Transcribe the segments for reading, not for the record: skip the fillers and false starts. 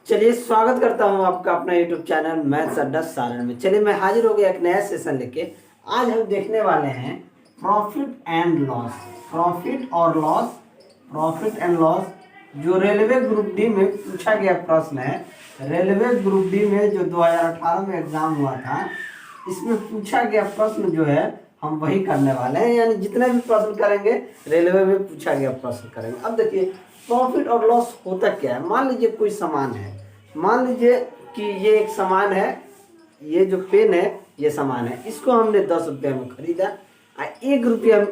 चलिए स्वागत करता हूं आपका अपना YouTube चैनल मैथ्स अड्डा सारण में। चलिए मैं हाजिर हो गया एक नया सेशन लेके। आज हम देखने वाले हैं profit and loss. Profit and loss जो रेलवे ग्रुप डी में पूछा गया प्रश्न है। रेलवे ग्रुप डी में जो 2018 में एग्जाम हुआ था, इसमें पूछा गया प्रश्न जो है हम वही करने वाले हैं। यानी जितने भी प्रश्न करेंगे रेलवे में पूछा गया प्रश्न करेंगे। अब देखिए प्रॉफिट और लॉस होता क्या है। मान लीजिए कोई सामान है, मान लीजिए कि ये एक सामान है, ये जो पेन है ये सामान है, इसको हमने 10 रुपया में खरीदा। 1 रुपया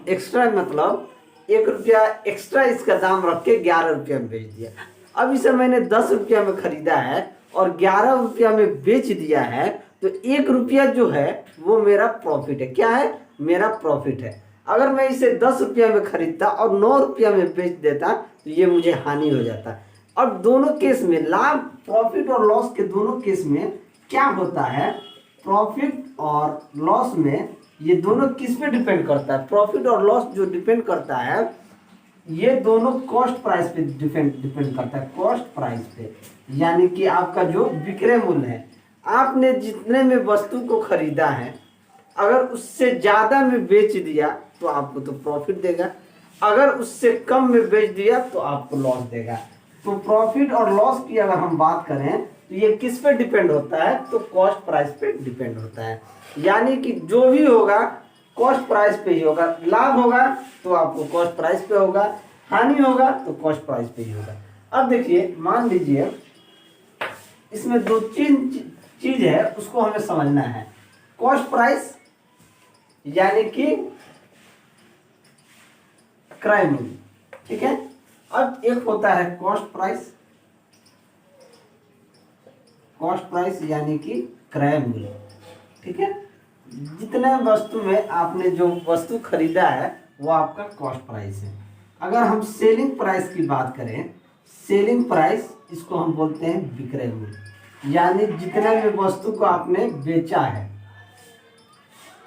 एक्स्ट्रा, मतलब 1 रुपया एक्स्ट्रा इसका दाम रख के 11 रुपया में बेच दिया। अब इसे मैंने 10 रुपया में खरीदा है और 11 रुपया में बेच दिया है, तो 1 रुपया जो है वो मेरा प्रॉफिट है। क्या है? मेरा प्रॉफिट है। अगर मैं इसे 10 रुपया में खरीदता और 9 रुपया में बेच देता तो ये मुझे हानि हो जाता। और दोनों केस में लाभ, प्रॉफिट और लॉस के दोनों केस में क्या होता है, प्रॉफिट और लॉस में ये दोनों किस पे डिपेंड करता है। प्रॉफिट और लॉस जो डिपेंड करता है ये दोनों कॉस्ट प्राइस पे डिपेंड करता है। कॉस्ट प्राइस पे यानी कि आपका जो विक्रय मूल्य है, आपने जितने में वस्तु को खरीदा है अगर उससे ज़्यादा में बेच दिया तो आपको तो प्रॉफिट देगा, अगर उससे कम में बेच दिया तो आपको लॉस देगा। तो प्रॉफिट और लॉस की अगर हम बात करें तो ये किस पे डिपेंड होता है, तो कॉस्ट प्राइस पे डिपेंड होता है। यानी कि जो भी होगा कॉस्ट प्राइस पे ही होगा। लाभ होगा तो आपको कॉस्ट प्राइस पे होगा, हानि होगा तो कॉस्ट प्राइस पे ही होगा। अब देखिए मान लीजिए इसमें 2-3 चीज है, उसको हमें समझना है। कॉस्ट प्राइस यानी कि क्रय मूल्य, ठीक है। अब एक होता है कॉस्ट प्राइस। कॉस्ट प्राइस यानी कि क्रय मूल्य, ठीक है। जितने वस्तु में आपने जो वस्तु खरीदा है वो आपका कॉस्ट प्राइस है। अगर हम सेलिंग प्राइस की बात करें, सेलिंग प्राइस इसको हम बोलते हैं विक्रय मूल्य, यानी जितने में वस्तु को आपने बेचा है।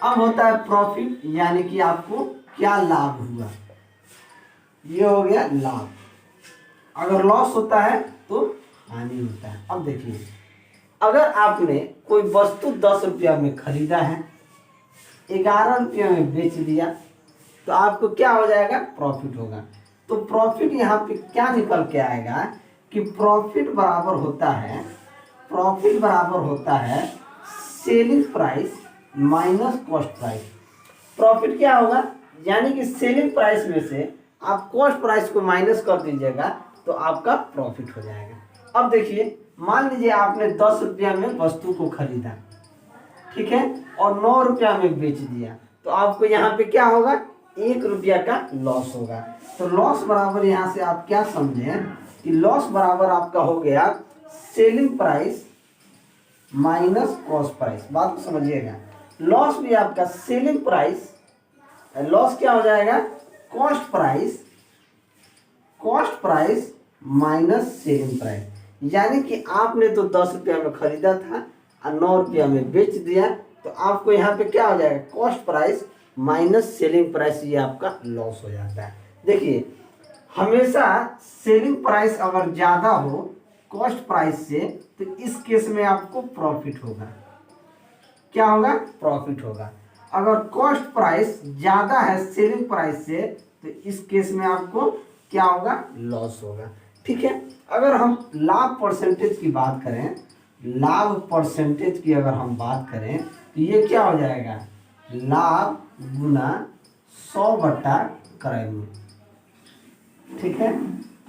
अब होता है प्रॉफिट, यानी कि आपको क्या लाभ हुआ, ये हो गया लाभ। अगर लॉस होता है तो हानि होता है। अब देखिए अगर आपने कोई वस्तु 10 रुपया में खरीदा है, 11 रुपया में बेच दिया तो आपको क्या हो जाएगा, प्रॉफिट होगा। तो प्रॉफिट यहाँ पे क्या निकल के आएगा कि प्रॉफिट बराबर होता है selling price minus cost price. Profit क्या होगा, यानी कि सेलिंग प्राइस में से आप कॉस्ट प्राइस को माइनस कर दीजिएगा तो आपका प्रॉफिट हो जाएगा। अब देखिए मान लीजिए आपने 10 रुपया में वस्तु को खरीदा, ठीक है, और 9 रुपया में बेच दिया, तो आपको यहाँ पे क्या होगा, 1 रुपया का लॉस होगा। तो लॉस बराबर यहाँ से आप क्या समझें कि लॉस बराबर आपका हो गया selling price minus cost price. बात को समझिएगा, लॉस भी आपका सेलिंग प्राइस, लॉस क्या हो जाएगा, cost price minus selling price. यानी कि आपने तो 10 रुपया में खरीदा था और 9 रुपया में बेच दिया, तो आपको यहाँ पे क्या हो जाएगा, cost price minus selling price, ये आपका लॉस हो जाता है। देखिए हमेशा सेलिंग प्राइस अगर ज़्यादा हो कॉस्ट प्राइस से तो इस केस में आपको प्रॉफिट होगा। क्या होगा, प्रॉफिट होगा। अगर कॉस्ट प्राइस ज़्यादा है सेलिंग प्राइस से तो इस केस में आपको क्या होगा, लॉस होगा, ठीक है। अगर हम लाभ परसेंटेज की बात करें, लाभ परसेंटेज की अगर हम बात करें तो ये क्या हो जाएगा, लाभ गुना 100 बटा क्रय मूल्य, ठीक है।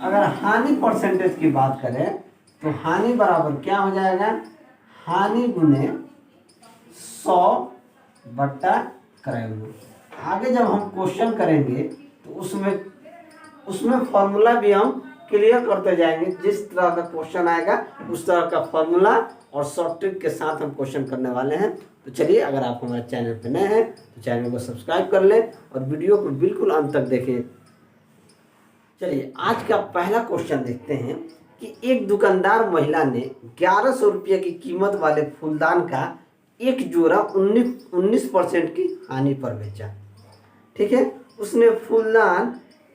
अगर हानि परसेंटेज की बात करें तो हानि बराबर क्या हो जाएगा, हानि गुने 100 बटा क्रय मूल्य। आगे जब हम क्वेश्चन करेंगे तो उसमें फॉर्मूला भी हम क्लियर करते जाएंगे। जिस तरह का क्वेश्चन आएगा उस तरह का फॉर्मूला और शॉर्ट ट्रिक के साथ हम क्वेश्चन करने वाले हैं। तो चलिए अगर आप हमारे चैनल पर नए हैं तो चैनल को सब्सक्राइब कर लें और वीडियो को बिल्कुल अंत तक देखें। चलिए आज का पहला क्वेश्चन देखते हैं कि एक दुकानदार महिला ने 1100 रुपये की कीमत वाले फूलदान का एक जोड़ा 19% की हानि पर बेचा, ठीक है। उसने फूलदान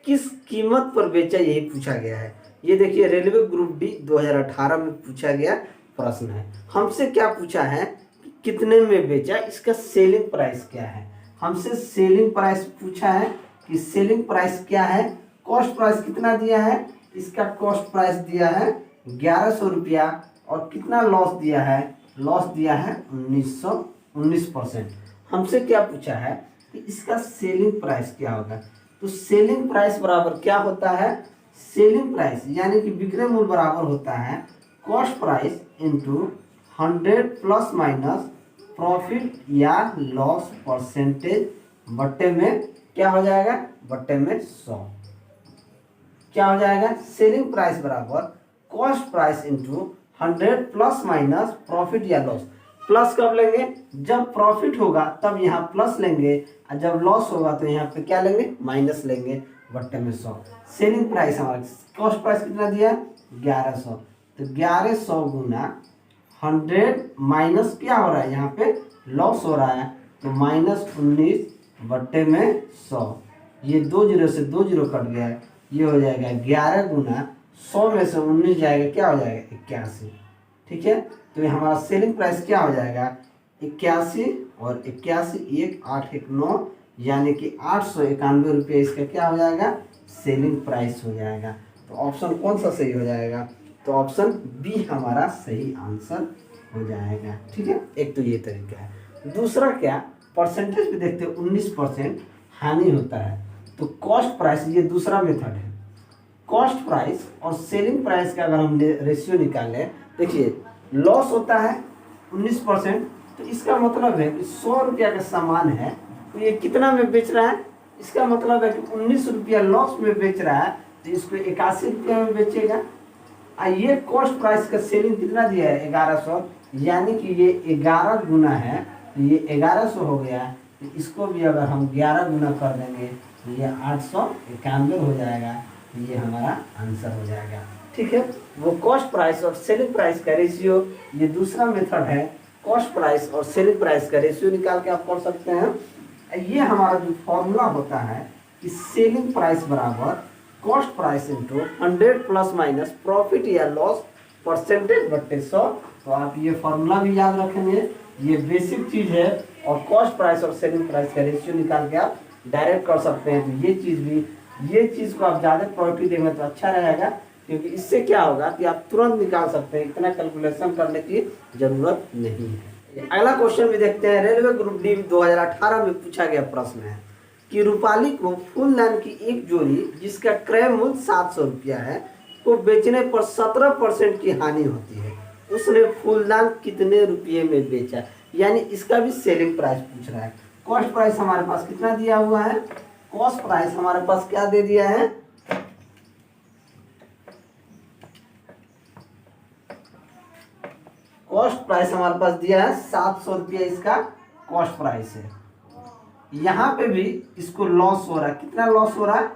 किस कीमत पर बेचा, यही पूछा गया है। ये देखिए रेलवे ग्रुप डी 2018 में पूछा गया प्रश्न है। हमसे क्या पूछा है कि कितने में बेचा, इसका सेलिंग प्राइस क्या है। हमसे सेलिंग प्राइस पूछा है कि सेलिंग प्राइस क्या है। कॉस्ट प्राइस कितना दिया है, इसका कॉस्ट प्राइस दिया है 1100 रुपया और कितना लॉस दिया है, लॉस दिया है 19% हमसे क्या पूछा है कि इसका सेलिंग प्राइस क्या होगा। तो सेलिंग प्राइस बराबर क्या होता है, सेलिंग प्राइस यानी कि विक्रय मूल्य बराबर होता है cost price into 100 plus minus profit या लॉस परसेंटेज बट्टे में क्या हो जाएगा, बट्टे में 100 क्या हो जाएगा। सेलिंग प्राइस बराबर cost price into 100 plus minus profit या लॉस। प्लस कब लेंगे, जब प्रॉफिट होगा तब यहाँ प्लस लेंगे और जब लॉस होगा तो यहाँ पे क्या लेंगे, माइनस लेंगे बट्टे में 100। सेलिंग प्राइस हमारा कॉस्ट प्राइस कितना दिया 1100, तो 1100 गुना 100 माइनस क्या हो रहा है, यहाँ पे लॉस हो रहा है तो -19 बट्टे में 100। ये 2 जीरो से 2 जीरो कट गया, ये हो जाएगा 11 गुना 100 में से 19 जाएगा, क्या हो जाएगा 81। ठीक है, तो ये हमारा सेलिंग प्राइस क्या हो जाएगा 81 और 81 1 8 1 9 यानी कि 891 रुपये इसका क्या हो जाएगा, सेलिंग प्राइस हो जाएगा। तो ऑप्शन कौन सा सही हो जाएगा, तो ऑप्शन बी हमारा सही आंसर हो जाएगा। ठीक है, एक तो ये तरीका है। दूसरा क्या, परसेंटेज पे देखते हैं 19% हानि होता है। तो कॉस्ट प्राइस, ये दूसरा मेथड है। कॉस्ट प्राइस और सेलिंग प्राइस का अगर हम रेशियो निकालें, देखिए लॉस होता है 19%, तो इसका मतलब है कि 100 रुपया का सामान है तो ये कितना में बेच रहा है, इसका मतलब है कि 19 रुपया लॉस में बेच रहा है तो इसको 81 रुपया में बेचेगा। ये कॉस्ट प्राइस का सेलिंग कितना दिया है 1100, यानी कि ये 11 गुना है तो ये 1100 हो गया। तो इसको भी अगर हम 11 गुना कर देंगे तो ये 891 हो जाएगा, तो ये हमारा आंसर हो जाएगा। ठीक है, वो कॉस्ट प्राइस और सेलिंग प्राइस का रेशियो, ये दूसरा मेथड है। कॉस्ट प्राइस और सेलिंग प्राइस का रेशियो निकाल के आप कर सकते हैं। ये हमारा जो फॉर्मूला होता है कि सेलिंग प्राइस बराबर cost price into 100 plus minus profit या लॉस परसेंटेज बट्टे 100। तो आप ये फॉर्मूला भी याद रखेंगे, ये बेसिक चीज़ है। और कॉस्ट प्राइस और सेलिंग प्राइस का रेशियो निकाल के आप डायरेक्ट कर सकते हैं। तो ये चीज़ भी, ये चीज़ को आप ज़्यादा प्रायोरिटी देंगे तो अच्छा रहेगा, क्योंकि इससे क्या होगा कि आप तुरंत निकाल सकते हैं, इतना कैलकुलेशन करने की जरूरत नहीं है। अगला क्वेश्चन भी देखते हैं। रेलवे ग्रुप डी 2018 में पूछा गया प्रश्न है कि रूपाली को फूलदान की एक जोड़ी जिसका क्रय मूल्य 700 रुपया है को बेचने पर 17% की हानि होती है, उसने फूलदान कितने रुपये में बेचा। यानी इसका भी सेलिंग प्राइस पूछ रहा है। कॉस्ट प्राइस हमारे पास कितना दिया हुआ है, कॉस्ट प्राइस हमारे पास क्या दे दिया है, कॉस्ट प्राइस हमारे पास दिया है 700 रुपया, इसका कॉस्ट प्राइस है। यहाँ पे भी इसको लॉस हो रहा है, कितना लॉस हो रहा है,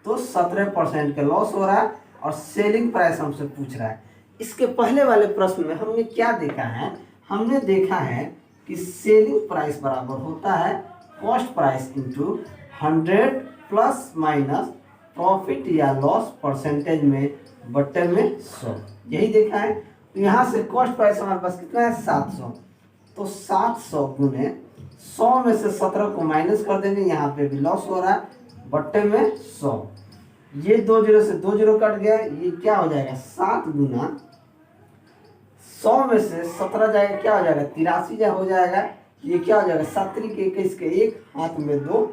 तो 17% का लॉस हो रहा है और सेलिंग प्राइस हमसे पूछ रहा है। इसके पहले वाले प्रश्न में हमने क्या देखा है, हमने देखा है कि सेलिंग प्राइस बराबर होता है cost price into 100 plus minus profit या लॉस परसेंटेज में बट्टे में 100, यही देखा है। तो यहाँ से कॉस्ट प्राइस हमारे पास कितना है 700, तो 700 गुने 100 में से 17 को माइनस कर देंगे, यहाँ पे भी लॉस हो रहा है बट्टे में 100। ये 2 जीरो से 2 जीरो कट गया, ये क्या हो जाएगा 7 गुना 100 में से 17 जाएगा, क्या हो जाएगा 83 हो जाएगा। ये क्या हो जाएगा 7 के 21 के 1 हाथ में 2,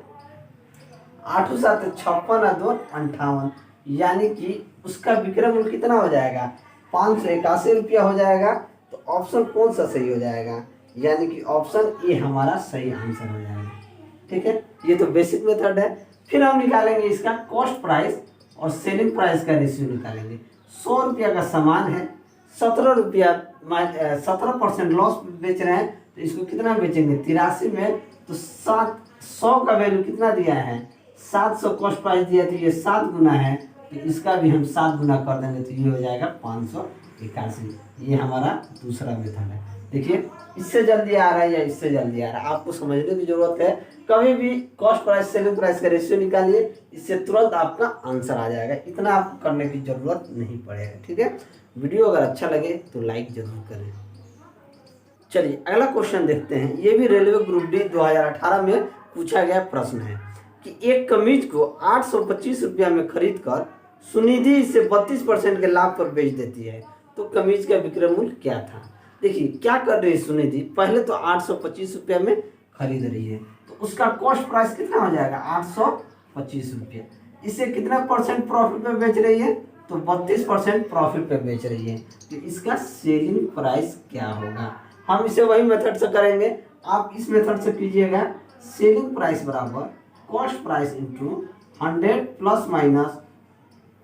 8 7 56 और 2 58, यानी कि उसका विक्रय मूल्य कितना हो जाएगा 581 रुपया हो जाएगा। तो ऑप्शन कौन सा सही हो जाएगा, यानी कि ऑप्शन ए हमारा सही आंसर हो जाएगा। ठीक है, ये तो बेसिक मेथड है। फिर हम निकालेंगे इसका कॉस्ट प्राइस और सेलिंग प्राइस का रेशियो निकालेंगे। 100 रुपया का सामान है, 17 रुपया 17% लॉस बेच रहे हैं, तो इसको कितना बेचेंगे 83 में, तो 100 का वैल्यू कितना दिया है 700 कॉस्ट प्राइस दिया, तो ये 7 गुना है, तो इसका भी हम 7 गुना कर देंगे तो ये हो जाएगा 581 81। ये हमारा दूसरा मेथड है। देखिए इससे जल्दी आ रहा है या इससे जल्दी आ रहा है, आपको समझने की जरूरत है। कभी भी कॉस्ट प्राइस सेलिंग प्राइस का रेशियो निकालिए, इससे तुरंत आपका आंसर आ जाएगा, इतना आपको करने की जरूरत नहीं पड़ेगा। ठीक है, वीडियो अगर अच्छा लगे तो लाइक जरूर करें। चलिए अगला क्वेश्चन देखते हैं। ये भी रेलवे ग्रुप डी 2018 में पूछा गया प्रश्न है कि एक कमीज को 825 रुपया में खरीद कर सुनिधि इसे 32% के लाभ पर बेच देती है, तो कमीज का विक्रय मूल्य क्या था। देखिए क्या कर रही है सुनिधि, पहले तो 825 रुपया में खरीद रही है, तो उसका कॉस्ट प्राइस कितना हो जाएगा 825 रुपया। इसे कितना परसेंट प्रॉफिट पे बेच रही है, तो 32% प्रॉफिट पे बेच रही है, तो इसका सेलिंग प्राइस क्या होगा। हम इसे वही मेथड से करेंगे, आप इस मेथड से कीजिएगा। सेलिंग प्राइस बराबर cost price into 100 plus minus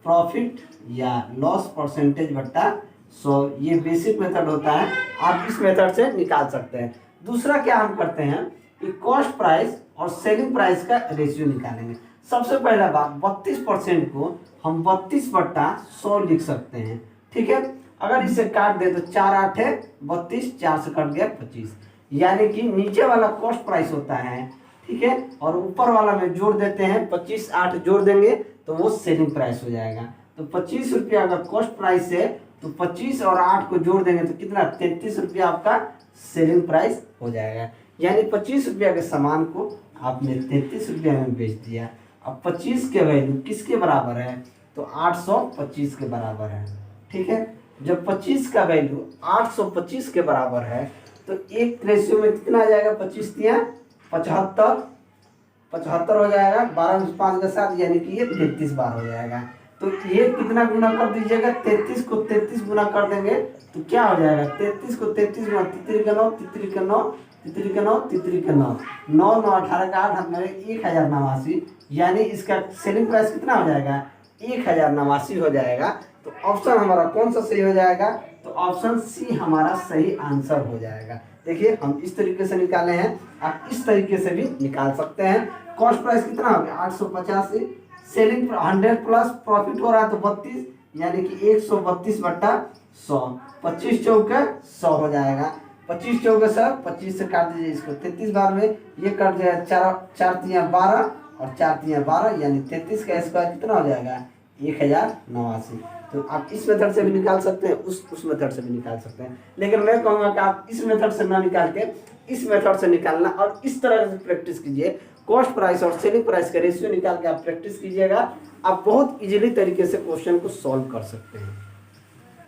profit या लॉस परसेंटेज बट्टा 100। ये बेसिक मेथड होता है, आप इस मेथड से निकाल सकते हैं। दूसरा क्या हम करते हैं कि कॉस्ट प्राइस और सेलिंग प्राइस का रेशियो निकालेंगे। सबसे पहला बात 32% को हम 32/100 लिख सकते हैं। ठीक है, अगर इसे काट दे तो 4 8 है 32, 4 से कट गया 25, यानी कि नीचे वाला कॉस्ट प्राइस होता है। ठीक है, और ऊपर वाला में जोड़ देते हैं 25 8 जोड़ देंगे तो वो सेलिंग प्राइस हो जाएगा। तो 25 रुपया अगर कॉस्ट प्राइस है तो 25 और 8 को जोड़ देंगे तो कितना 33 रुपया आपका सेलिंग प्राइस हो जाएगा। यानी 25 रुपया के सामान को आपने 33 रुपया में बेच दिया। अब 25 के वैल्यू किसके बराबर है, तो 825 के बराबर है। ठीक है, जब 25 का वैल्यू 825 के बराबर है तो एक रेशियो में कितना आ जाएगा, 25 तिया 75 हो जाएगा, 12 में 5 का 7, यानी कि ये 33 बार हो जाएगा। तो ये कितना गुना कर दीजिएगा, 33 को 33 गुना कर देंगे तो क्या हो जाएगा, 33 को 33 गुना, तितरी का 9 तितरी का 9 तितरी का 9 तितरी का 9 9 9 18 का 8 हमारे 1089, यानी इसका सेलिंग प्राइस कितना हो जाएगा 1089 हो जाएगा। तो ऑप्शन हमारा कौन सा सही हो जाएगा, तो ऑप्शन सी हमारा सही आंसर हो जाएगा। देखिए हम इस तरीके से निकाले हैं, आप इस तरीके से भी निकाल सकते हैं। कॉस्ट प्राइस कितना हो गया 885, सेलिंग 100 प्लस प्रॉफिट हो रहा है तो 32, यानी कि 132/100, 25 चौके 100 हो जाएगा। 25 चौके 100, 25 से काट दीजिए इसको 33 बार में, ये कट जाएगा 4 तिया 12 और 4 तिया 12, यानी 33 का स्क्वायर कितना हो जाएगा 1089। तो आप इस मेथड से भी निकाल सकते हैं, उस मेथड से भी निकाल सकते हैं, लेकिन मैं कहूँगा कि आप इस मेथड से ना निकाल के इस मेथड से निकालना और इस तरह से प्रैक्टिस कीजिए। कॉस्ट प्राइस और सेलिंग प्राइस का रेशियो निकाल के आप प्रैक्टिस कीजिएगा, आप बहुत इजीली तरीके से क्वेश्चन को सॉल्व कर सकते हैं।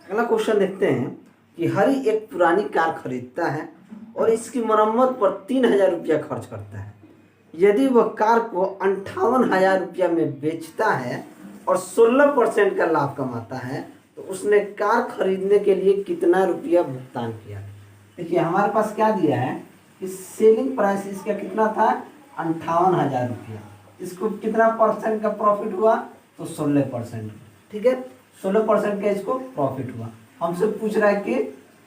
अगला क्वेश्चन देखते हैं कि हरि एक पुरानी कार खरीदता है और इसकी मरम्मत पर 3000 रुपया खर्च करता है। यदि वह कार को 58,000 रुपया में बेचता है और 16% का लाभ कमाता है तो उसने कार खरीदने के लिए कितना रुपया भुगतान किया। देखिए हमारे पास क्या दिया है कि सेलिंग प्राइस इसका कितना था 58,000 रुपया, इसको कितना परसेंट का प्रॉफिट हुआ, तो 16%। ठीक है, 16% का इसको प्रॉफिट हुआ। हमसे पूछ रहा है कि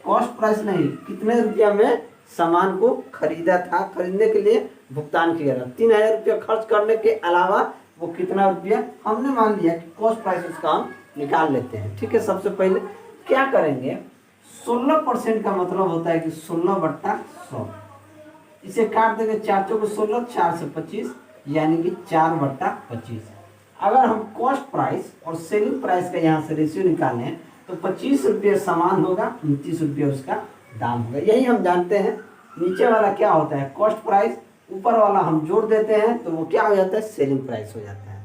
कॉस्ट प्राइस नहीं, कितने रुपया में सामान को खरीदा था, खरीदने के लिए भुगतान किया था। 3000 रुपया खर्च करने के अलावा वो कितना रुपया, हमने मान लिया कि कॉस्ट प्राइस उसका हम निकाल लेते हैं। ठीक है, सबसे पहले क्या करेंगे, 16% का मतलब होता है कि 16/100, इसे काट देंगे 4 चौके 16, 4 से 25, यानी कि 4/25। अगर हम कॉस्ट प्राइस और सेलिंग प्राइस का यहाँ से रेशियो निकालें तो 25 रुपये सामान होगा, 29 रुपये उसका दाम होगा। यही हम जानते हैं। नीचे वाला क्या होता है कॉस्ट प्राइस, ऊपर वाला हम जोड़ देते हैं तो वो क्या हो जाता है सेलिंग प्राइस हो जाता है।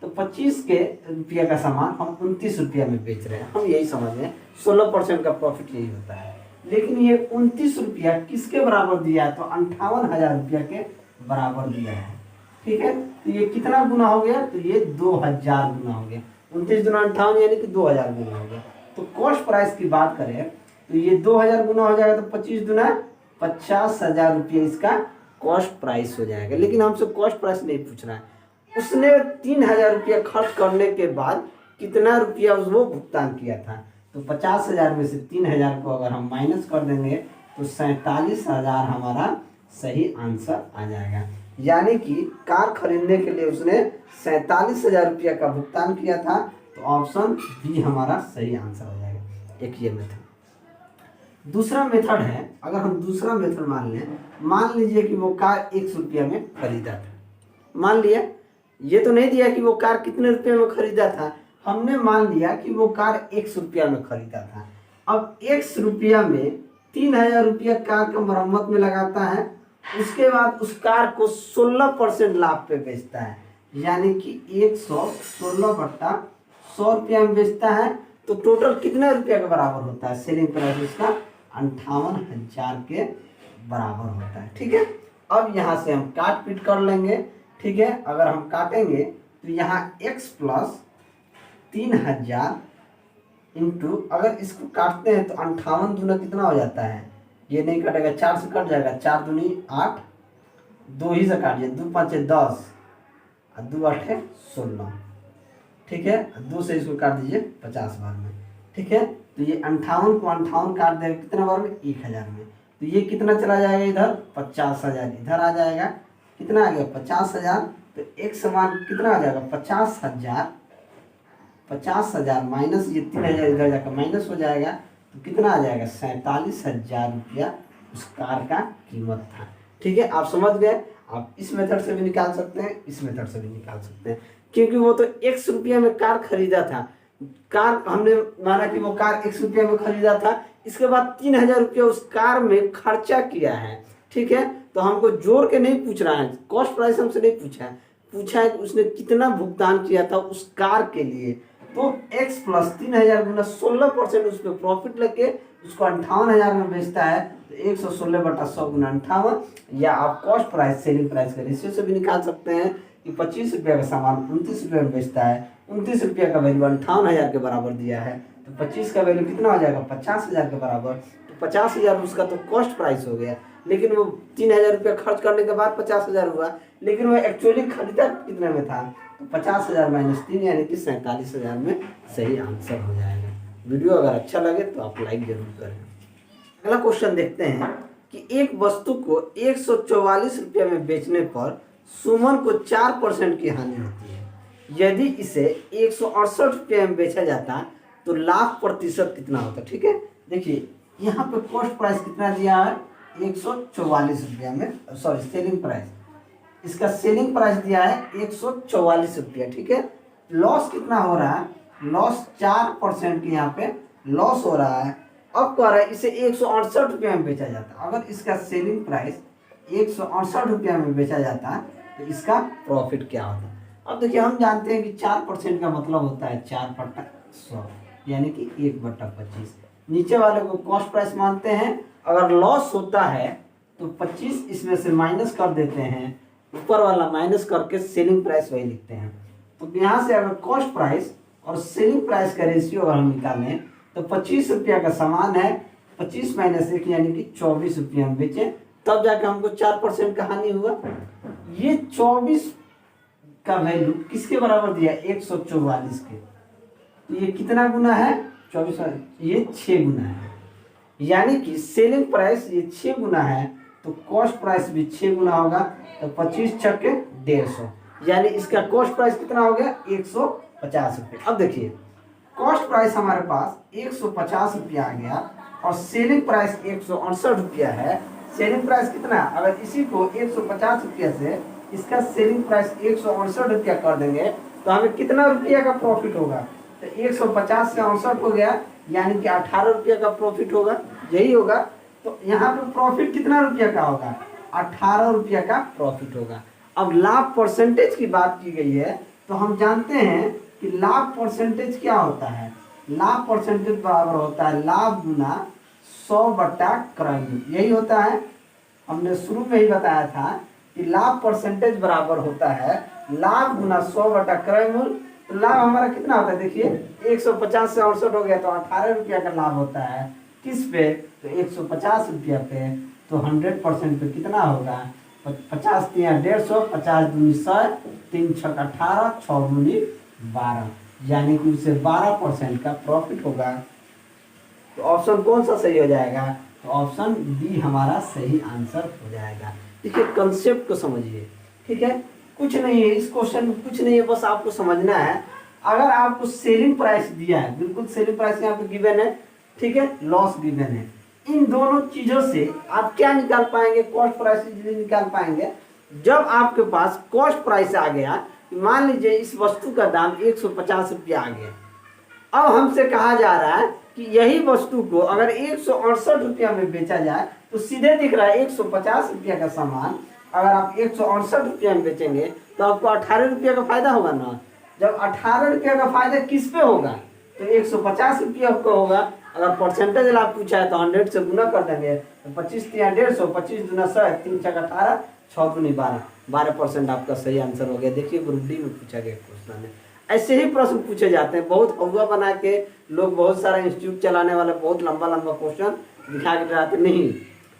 तो 25 के रुपया का सामान हम 29 रुपया में बेच रहे हैं, हम यही समझ रहे हैं 16% का प्रॉफिट यही होता है। लेकिन ये 29 रुपया किसके बराबर दिया है, तो 58,000 रुपया के बराबर दिया है। ठीक है, तो ये कितना गुना हो गया, तो ये 2000 गुना हो गया। 29 गुना 58 यानी कि 2000 गुना हो गया। तो कॉस्ट प्राइस की बात करें तो ये 2000 गुना हो जाएगा, तो 25 गुना 50,000 रुपये इसका कॉस्ट प्राइस हो जाएगा। लेकिन हमसे कॉस्ट प्राइस नहीं पूछ रहा है, उसने 3000 रुपया खर्च करने के बाद कितना रुपया वो भुगतान किया था। तो 50,000 में से 3000 को अगर हम माइनस कर देंगे तो 47,000 हमारा सही आंसर आ जाएगा। यानी कि कार खरीदने के लिए उसने 47,000 रुपया का भुगतान किया था, तो ऑप्शन बी हमारा सही आंसर हो जाएगा। एक ये मेथड। दूसरा मेथड है, अगर हम दूसरा मेथड मान लें, मान लीजिए कि वो कार 100 रुपया में खरीदा था, मान लिया, ये तो नहीं दिया कि वो कार कितने रुपये में खरीदा था, हमने मान लिया कि वो कार 100 रुपया में खरीदा था। अब 100 रुपया में 3000 रुपया कार का मरम्मत में लगाता है, उसके बाद उस कार को 16% लाभ पे बेचता है, यानी कि 116/100 रुपया में बेचता है। तो टोटल कितने रुपया के बराबर होता है? सेलिंग प्राइस उसका 58,000 के बराबर होता है। ठीक है, अब यहाँ से हम काट पीट कर लेंगे। ठीक है, अगर हम काटेंगे तो यहाँ x प्लस 3000 इंटू, अगर इसको काटते हैं तो 58 दूना कितना हो जाता है? ये नहीं कटेगा, 4 से कट जाएगा, 4 दूनी 8, 2 ही से काटिए, 2 5 10 और 2 8 16। ठीक है, 2 से इसको काट दीजिए 50 बार में। ठीक है, तो ये 58 को 58 काट देगा कितना बार में? 1000 में। तो ये कितना चला जाएगा इधर? 50,000 इधर आ जाएगा। कितना आ गया? 50,000। तो एक समान कितना आ जाएगा? 50,000 माइनस ये 3000 इधर जाकर माइनस हो जाएगा, तो कितना आ जाएगा? 47,000 रुपया उस कार का कीमत था। ठीक है, आप समझ गए। आप इस मेथड से भी निकाल सकते हैं, इस मेथड से भी निकाल सकते हैं, क्योंकि वो तो 100 रुपया में कार खरीदा था। कार हमने माना कि वो कार 100 रुपया में खरीदा था, इसके बाद 3000 रुपया उस कार में खर्चा किया है। ठीक है, तो हमको जोड़ के नहीं पूछ रहा है, कॉस्ट प्राइस हमसे नहीं पूछा है, पूछा है कि उसने कितना भुगतान किया था उस कार के लिए। तो x प्लस 3000 गुना 16% उस पर प्रॉफिट लगे उसको 58,000 में बेचता है, तो 116/100 गुना 58, या आप कॉस्ट प्राइस सेलिंग प्राइस का रेशियो से भी निकाल सकते हैं कि 25 रुपया का सामान 29 रुपये में बेचता है, 29 रुपया का वैल्यू 58,000 के बराबर दिया है, तो 25 का वैल्यू कितना हो जाएगा? 50,000 के बराबर। तो 50,000 उसका तो कॉस्ट प्राइस हो गया, लेकिन वो 3000 रुपया खर्च करने के बाद 50,000 हुआ, लेकिन वो एक्चुअली खरीदा कितने में था? तो 50,000 माइनस 3 यानी कि 47,000 में सही आंसर हो जाएगा। वीडियो अगर अच्छा लगे तो आप लाइक जरूर करें। अगला क्वेश्चन देखते हैं कि एक वस्तु को 144 रुपये में बेचने पर सुमन को 4% की हानि होती है। यदि इसे 168 रुपये में बेचा जाता तो लाभ प्रतिशत कितना होता? ठीक है, देखिए यहाँ पे कॉस्ट प्राइस कितना दिया है? 144 रुपया में, सॉरी सेलिंग प्राइस, इसका सेलिंग प्राइस दिया है 144 रुपया। ठीक है, लॉस कितना हो रहा है? लॉस 4% की यहाँ पे लॉस हो रहा है। अब कह रहा है इसे 168 रुपया में बेचा जाता। अगर इसका सेलिंग प्राइस 168 रुपया में बेचा जाता तो इसका प्रॉफिट क्या होता? अब देखिए, हम जानते हैं कि 4% का मतलब होता है 4/100, यानी कि 1/25। नीचे वाले को कॉस्ट प्राइस मानते हैं, अगर लॉस होता है तो 25 इसमें से माइनस कर देते हैं, ऊपर वाला माइनस करके सेलिंग प्राइस वही लिखते हैं। तो यहाँ से अगर कॉस्ट प्राइस और सेलिंग प्राइस का रेशियो अगर हम निकालें तो 25 रुपया का सामान है, 25 माइनस 1 यानी कि 24 रुपया में बेचे, तब जाके हमको 4% का हानि हुआ। ये 24 का वैल्यू किसके बराबर दिया? 144 के। तो ये कितना गुना है? 24, ये 6 गुना है, यानी कि सेलिंग प्राइस ये 6 गुना है, तो कॉस्ट प्राइस भी 6 गुना होगा। तो 25 छक्के 150, यानी इसका कॉस्ट प्राइस कितना हो गया? 150 रुपये। अब देखिए, कॉस्ट प्राइस हमारे पास 150 रुपया आ गया और सेलिंग प्राइस 168 रुपया है। सेलिंग प्राइस कितना? अगर इसी को 150 रुपया से इसका सेलिंग प्राइस 168 रुपया कर देंगे तो हमें कितना रुपया का प्रॉफिट होगा? तो 150 से 68 हो गया, यानी कि 18 रुपया का प्रॉफिट होगा, यही होगा। तो यहाँ पे प्रॉफिट कितना रुपया का होगा? 18 रुपया का प्रॉफिट होगा। अब लाभ परसेंटेज की बात की गई है, तो हम जानते हैं कि लाभ परसेंटेज क्या होता है? लाभ परसेंटेज बराबर होता है लाभ गुना 100/क्रय मूल्य, यही होता है। हमने शुरू में ही बताया था कि लाभ परसेंटेज बराबर होता है लाभ गुना 100/क्रय मूल्य। तो लाभ हमारा कितना होता है? देखिए, 150 से 68 हो गया तो 18 रुपया का लाभ होता है। किस पे? तो 150 रुपया पे। तो 100% पे कितना होगा? 50 3 150, 50 दूनी 100, 3 6 18, 6 दूनी 12, यानी कि उसे 12% का प्रॉफिट होगा। तो ऑप्शन कौन सा सही हो जाएगा? तो ऑप्शन डी हमारा सही आंसर हो जाएगा। देखिए, कंसेप्ट को समझिए। ठीक है, कुछ नहीं है इस क्वेश्चन में, कुछ नहीं है, बस आपको समझना है। अगर आपको सेलिंग प्राइस दिया है, बिल्कुल सेलिंग प्राइस यहाँ पे गिवन है, ठीक है, लॉस गिवन है। इन दोनों चीजों से आप क्या निकाल पाएंगे, कॉस्ट प्राइस निकाल पाएंगे जब आपके पास कॉस्ट प्राइस आ गया। मान लीजिए इस वस्तु का दाम 150 रुपया आ गया। अब हमसे कहा जा रहा है कि यही वस्तु को अगर 168 रुपया में बेचा जाए तो सीधे दिख रहा है 150 रुपया का सामान अगर आप 168 रुपया में बेचेंगे तो आपको 18 रुपया का फायदा होगा ना। जब 18 रुपया का फायदा किस पे होगा, तो 150 रुपया को होगा। अगर परसेंटेज लाभ पूछा है तो 100 से गुना कर देंगे, तो 25 या 150, 25 दूना 100, 3 छक 18, 6 दूनी 12, 12% आपका सही आंसर हो गया। देखिए ग्रुप डी में पूछा गया क्वेश्चन है। ऐसे ही प्रश्न पूछे जाते हैं, बहुत हवा बना के लोग, बहुत सारा इंस्टीट्यूट चलाने वाले बहुत लंबा लंबा क्वेश्चन दिखा के डराते नहीं।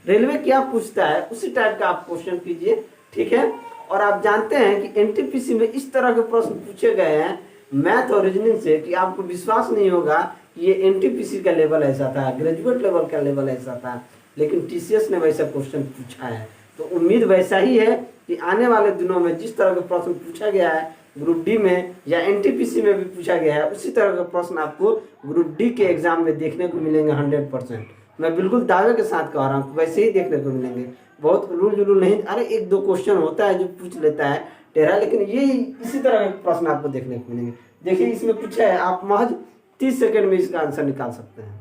रेलवे क्या पूछता है उसी टाइप का आप क्वेश्चन कीजिए, ठीक है। और आप जानते हैं कि एनटीपीसी में इस तरह के प्रश्न पूछे गए हैं मैथ और रीजनिंग से कि आपको विश्वास नहीं होगा कि ये एनटीपीसी का लेवल ऐसा था, ग्रेजुएट लेवल का लेवल ऐसा था, लेकिन टीसीएस ने वैसा क्वेश्चन पूछा है। तो उम्मीद वैसा ही है कि आने वाले दिनों में जिस तरह के प्रश्न पूछा गया है ग्रुप डी में या एनटीपीसी में भी पूछा गया है, उसी तरह का प्रश्न आपको ग्रुप डी के एग्जाम में देखने को मिलेंगे 100%। मैं बिल्कुल दावे के साथ कह रहा हूँ, वैसे ही देखने को मिलेंगे। बहुत उलूल जुलूल नहीं, अरे 1-2 क्वेश्चन होता है जो पूछ लेता है टेढ़ा, लेकिन ये इसी तरह के प्रश्न आपको देखने को मिलेंगे। देखिए इसमें पूछा है, आप महज 30 सेकंड में इसका आंसर निकाल सकते हैं।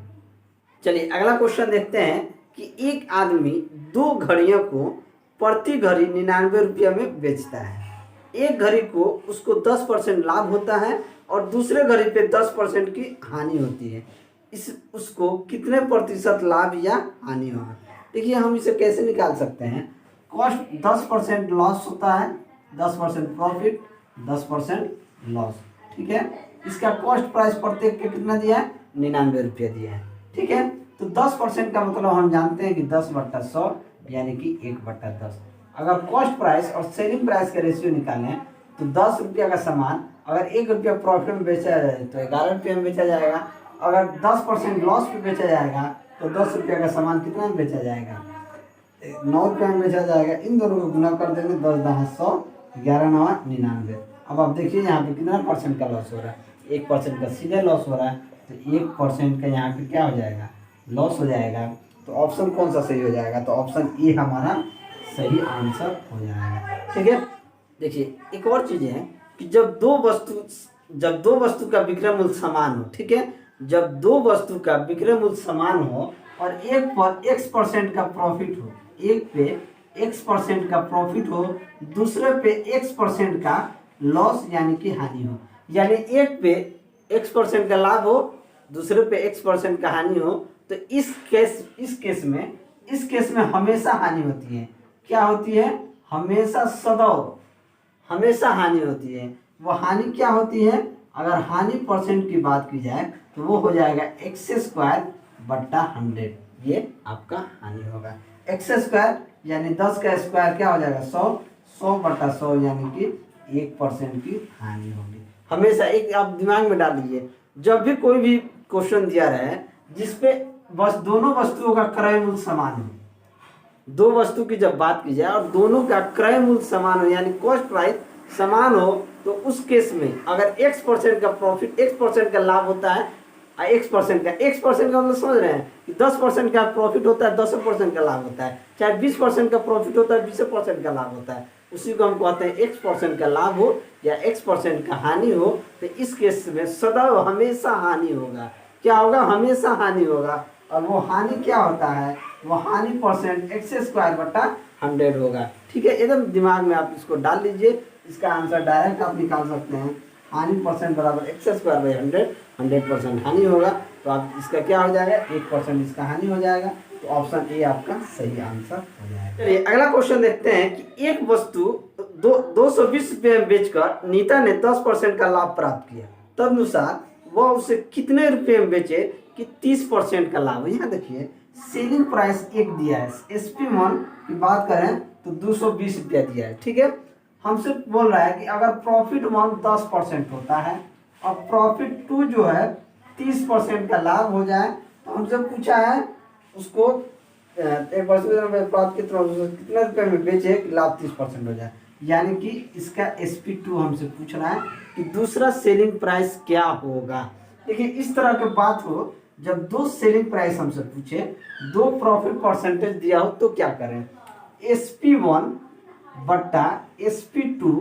चलिए अगला क्वेश्चन देखते हैं कि एक आदमी 2 घड़ियों को प्रति घड़ी 99 रुपया में बेचता है। एक घड़ी को उसको 10% लाभ होता है और दूसरे घड़ी पे 10% की हानि होती है। उसको कितने प्रतिशत लाभ या हानि होगा। देखिए हम इसे कैसे निकाल सकते हैं, कॉस्ट 10% लॉस होता है, 10% प्रॉफिट, 10% लॉस, ठीक है। इसका कॉस्ट प्राइस प्रत्येक के कितना दिया है, 99 रुपया दिया है, ठीक है। तो 10% का मतलब हम जानते हैं कि 10/100 यानी कि 1/10। अगर कॉस्ट प्राइस और सेलिंग प्राइस का रेशियो निकालें तो 10 रुपया का सामान अगर 1 रुपया प्रॉफिट में बेचा जाए तो 11 रुपये में बेचा जाएगा। अगर 10% लॉस पे बेचा जाएगा तो 10 रुपया का सामान कितना में बेचा जाएगा, 9 रुपये में बेचा जाएगा। इन दोनों को गुना कर देंगे, 10×100, 11×9 99। अब आप देखिए यहाँ पे कितना % का लॉस हो रहा है, 1% का सीधे लॉस हो रहा है, तो 1% का यहाँ पे क्या हो जाएगा, लॉस हो जाएगा। तो ऑप्शन कौन सा सही हो जाएगा, तो ऑप्शन ए हमारा सही आंसर हो जाएगा, ठीक है। देखिए एक और चीज़ है कि जब दो वस्तु का विक्रय मूल्य समान हो, ठीक है, जब 2 वस्तु का विक्रय मूल्य समान हो और एक पर x% का प्रॉफिट हो, एक पे x% का प्रॉफिट हो, दूसरे पे x% का लॉस यानी कि हानि हो, यानी एक पे x% का लाभ हो, दूसरे पे x% का हानि हो, तो इस केस में हमेशा हानि होती है। क्या होती है, हमेशा सदैव हमेशा हानि होती है। वो हानि क्या होती है, अगर हानि % की बात की जाए तो वो हो जाएगा x²/100, ये आपका हानि होगा। x² यानी 10 का स्क्वायर क्या हो जाएगा, 100, 100/100 यानी कि 1% की हानि होगी। हमेशा एक आप दिमाग में डाल लीजिए, जब भी कोई भी क्वेश्चन दिया रहे जिसपे बस दोनों वस्तुओं का क्रय मूल्य समान हो, 2 वस्तु की जब बात की जाए और दोनों का क्रय मूल्य समान हो यानी कॉस्ट प्राइस समान हो, तो उस केस में अगर x% का प्रॉफिट, x% का लाभ होता है, x% का मतलब समझ रहे हैं कि 10% का प्रॉफिट होता है, 10% का लाभ होता है, चाहे 20% का प्रॉफिट होता है, 20% का लाभ होता है, उसी को हम कहते हैं x% का लाभ हो या x% का हानि हो। तो इस केस में सदैव हमेशा हानि होगा। क्या होगा, हमेशा हानि होगा। और वो हानि क्या होता है, वो हानि % x²/100 होगा, ठीक है। एकदम दिमाग में आप इसको डाल लीजिए, इसका आंसर डायरेक्ट आप निकाल सकते हैं। हानि % बराबर x²/100, 100% हानि होगा, तो आप इसका क्या हो जाएगा, 1% इसका हानि हो जाएगा। तो ऑप्शन ए आपका सही आंसर हो जाएगा। चलिए अगला क्वेश्चन देखते हैं कि एक वस्तु 220 रुपये में बेचकर नीता ने 10% का लाभ प्राप्त किया, तदनुसार वह उसे कितने रुपये में बेचे कि 30% का लाभ। यहाँ देखिए सेलिंग प्राइस 1 दिया है, SP1 की बात करें तो 220 रुपया दिया है, ठीक है। हमसे बोल रहा है कि अगर प्रॉफिट 1 10% होता है और प्रॉफिट 2 जो है 30% का लाभ हो जाए, तो हमसे पूछा है उसको एक वर्ष में कितना रुपये में बेचे कि लाभ 30% हो जाए, यानी कि इसका SP2 हमसे पूछ रहा है कि दूसरा सेलिंग प्राइस क्या होगा। देखिए इस तरह की बात हो जब दो सेलिंग प्राइस हमसे पूछे, दो प्रॉफिट परसेंटेज दिया हो तो क्या करें? SP1 बट्टा SP2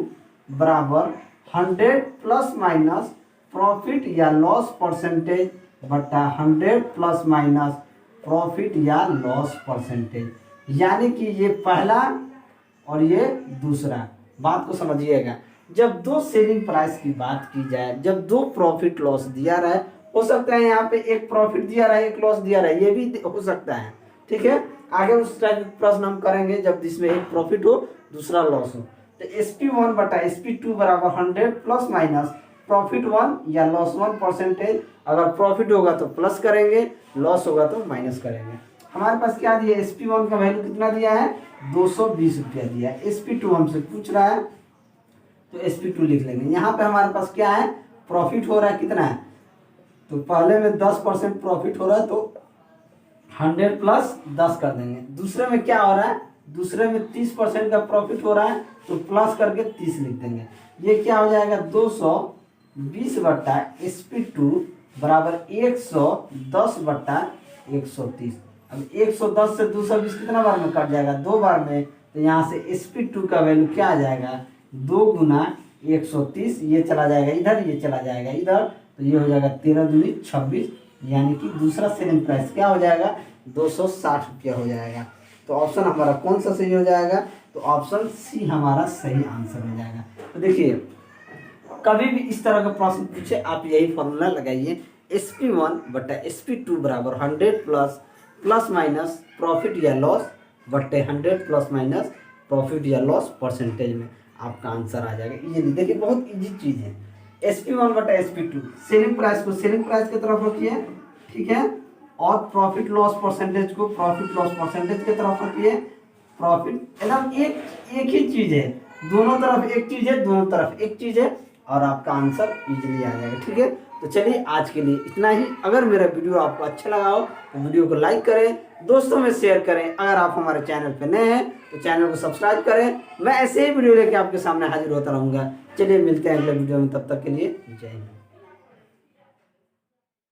बराबर 100 प्लस माइनस प्रॉफिट या लॉस परसेंटेज बट्टा 100 प्लस माइनस प्रॉफिट या लॉस परसेंटेज। यानी कि ये पहला और ये दूसरा। बात को समझिएगा, जब दो सेलिंग प्राइस की बात की जाए, जब दो प्रॉफिट लॉस दिया रहा है, हो सकता है यहाँ पे एक प्रॉफिट दिया रहा है एक लॉस दिया रहा है, ये भी हो सकता है। ठीक है, आगे उस टाइप प्रश्न हम करेंगे जब जिसमें एक प्रॉफिट हो दूसरा लॉस हो। तो SP1 बटा SP2 बराबर 100 प्लस माइनस प्रॉफिट 1 या लॉस 1 परसेंटेज। अगर प्रॉफिट होगा तो प्लस करेंगे, लॉस होगा तो माइनस करेंगे। हमारे पास क्या दिया? SP1 का वैल्यू कितना दिया है? 220 रुपया दिया है। SP2 हमसे पूछ रहा है तो SP2 लिख लेंगे। यहाँ पे हमारे पास क्या है? प्रॉफिट हो रहा है, कितना है? तो पहले में 10% प्रॉफिट हो रहा है तो 100 प्लस 10 कर देंगे। दूसरे में क्या हो रहा है? दूसरे में 30% का प्रॉफिट हो रहा है तो प्लस करके 30 लिख देंगे। ये क्या हो जाएगा? 220 बट्टा SP2 बराबर 110 बट्टा 130। अब 110 से 220 कितना बार में कट जाएगा? 2 बार में। तो यहाँ से SP2 का वैल्यू क्या आ जाएगा? 2 गुना 130, ये चला जाएगा इधर, ये चला जाएगा इधर, तो ये हो जाएगा 13 दूनी 26। यानी कि दूसरा सेलिंग प्राइस क्या हो जाएगा? 260 रुपया हो जाएगा। तो ऑप्शन हमारा कौन सा सही हो जाएगा? तो ऑप्शन सी हमारा सही आंसर हो जाएगा। तो देखिए, कभी भी इस तरह का प्रश्न पूछे आप यही फॉर्मूला लगाइए, SP1 बट्टा SP2 बराबर 100 प्लस माइनस प्रॉफिट या लॉस बट्टे 100 प्लस माइनस प्रॉफिट या लॉस परसेंटेज में आपका आंसर आ जाएगा। ये देखिए बहुत इजी चीज़ है। SP1 बटा SP2, सेलिंग प्राइस को सेलिंग प्राइस की तरफ रखिए, ठीक है, और प्रॉफिट लॉस परसेंटेज को प्रॉफिट लॉस परसेंटेज की तरफ रखिए। प्रॉफिट एकदम एक ही चीज़ है, दोनों तरफ एक चीज़ है, दोनों तरफ एक चीज़ है, और आपका आंसर इजीली आ जाएगा। ठीक है, तो चलिए आज के लिए इतना ही। अगर मेरा वीडियो आपको अच्छा लगा हो तो वीडियो को लाइक करें, दोस्तों में शेयर करें। अगर आप हमारे चैनल पर नए हैं तो चैनल को सब्सक्राइब करें। मैं ऐसे ही वीडियो लेके आपके सामने हाजिर होता रहूँगा। चलिए मिलते हैं अगले वीडियो में, तब तक के लिए जय हिंद।